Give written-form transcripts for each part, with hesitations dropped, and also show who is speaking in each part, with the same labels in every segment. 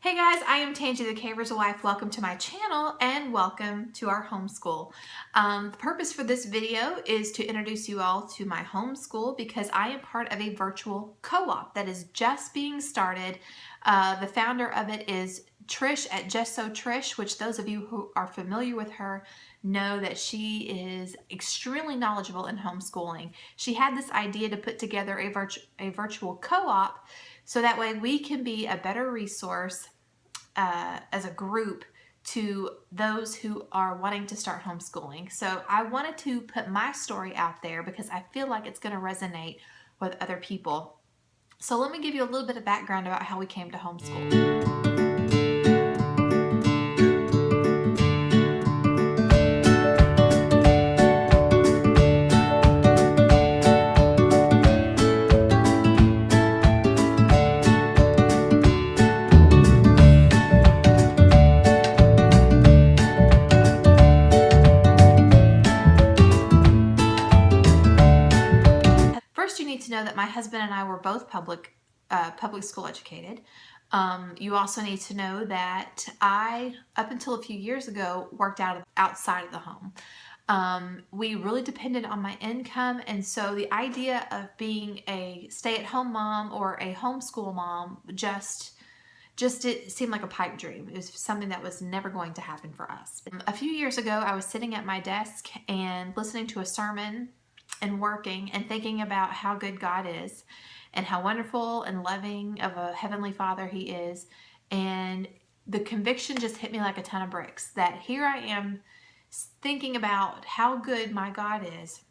Speaker 1: Hey guys, I am Tangi the Caver's Wife. Welcome to my channel and welcome to our homeschool. The purpose for this video is to introduce you all to my homeschool because I am part of a virtual co-op that is just being started. The founder of it is Trish at Just So Trish, which those of you who are familiar with her know that she is extremely knowledgeable in homeschooling. She had this idea to put together a virtual co-op so that way we can be a better resource as a group to those who are wanting to start homeschooling. So I wanted to put my story out there because I feel like it's going to resonate with other people. So let me give you a little bit of background about how we came to homeschool. First, you need to know that my husband and I were both public school educated. You also need to know that I, up until a few years ago, worked outside of the home. We really depended on my income, and so the idea of being a stay-at-home mom or a homeschool mom just it seemed like a pipe dream. It was something that was never going to happen for us. A few years ago, I was sitting at my desk and listening to a sermon and working and thinking about how good God is and how wonderful and loving of a heavenly Father He is. And the conviction just hit me like a ton of bricks that here I am thinking about how good my God is,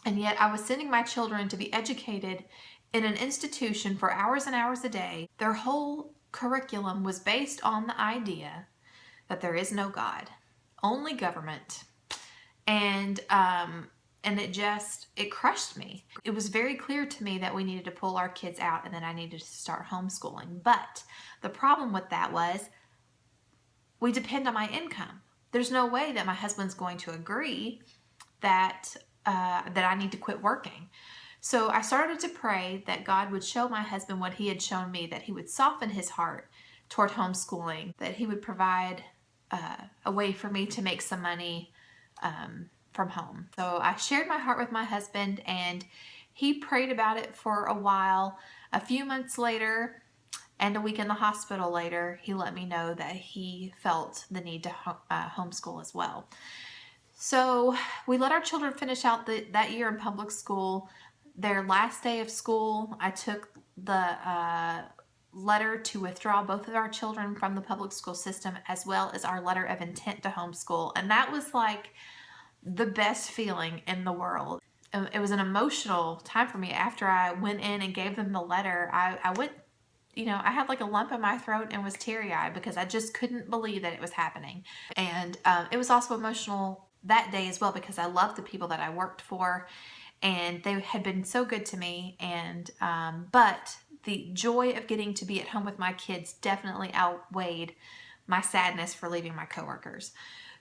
Speaker 1: and yet I was sending my children to be educated in an institution for hours and hours a day. Their whole curriculum was based on the idea that there is no God, only government. And it crushed me. It was very clear to me that we needed to pull our kids out and that I needed to start homeschooling. But the problem with that was we depend on my income. There's no way that my husband's going to agree that I need to quit working. So I started to pray that God would show my husband what He had shown me, that He would soften his heart toward homeschooling, that He would provide a way for me to make some money from home. So I shared my heart with my husband, and he prayed about it for a while. A few months later, and a week in the hospital later, he let me know that he felt the need to homeschool as well. So we let our children finish out that year in public school. Their last day of school, I took the letter to withdraw both of our children from the public school system, as well as our letter of intent to homeschool. And that was like the best feeling in the world. It was an emotional time for me. After I went in and gave them the letter, I went, I had like a lump in my throat and was teary-eyed because I just couldn't believe that it was happening. And it was also emotional that day as well because I loved the people that I worked for and they had been so good to me. And but the joy of getting to be at home with my kids definitely outweighed my sadness for leaving my coworkers.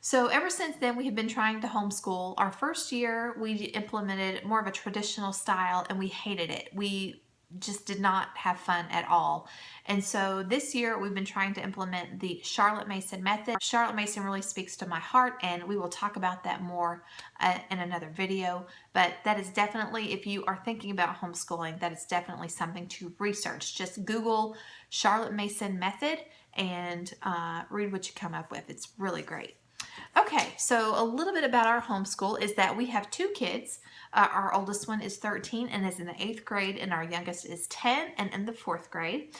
Speaker 1: So ever since then, we have been trying to homeschool. Our first year, we implemented more of a traditional style and we hated it. We just did not have fun at all. And so this year we've been trying to implement the Charlotte Mason method. Charlotte Mason really speaks to my heart, and we will talk about that more in another video. But that is definitely, if you are thinking about homeschooling, that is definitely something to research. Just Google Charlotte Mason method and read what you come up with. It's really great. Okay, so a little bit about our homeschool is that we have two kids. Our oldest one is 13 and is in the 8th grade, and our youngest is 10 and in the 4th grade.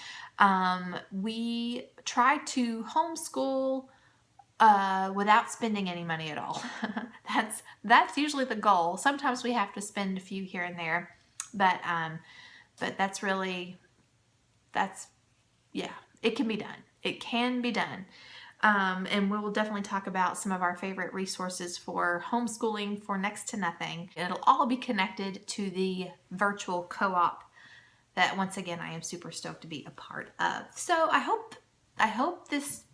Speaker 1: We try to homeschool without spending any money at all. That's usually the goal. Sometimes we have to spend a few here and there, but yeah, it can be done. It can be done. And we will definitely talk about some of our favorite resources for homeschooling for next to nothing. It'll all be connected to the virtual co-op that, once again, I am super stoked to be a part of. So I hope this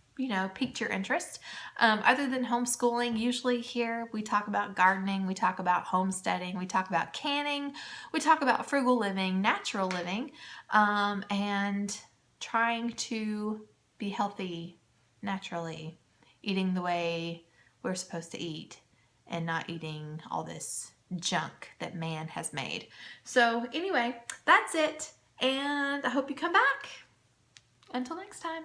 Speaker 1: piqued your interest. Other than homeschooling, usually here we talk about gardening, we talk about homesteading, we talk about canning, we talk about frugal living, natural living, and trying to be healthy naturally, eating the way we're supposed to eat, and not eating all this junk that man has made. So anyway, that's it, and I hope you come back. Until next time.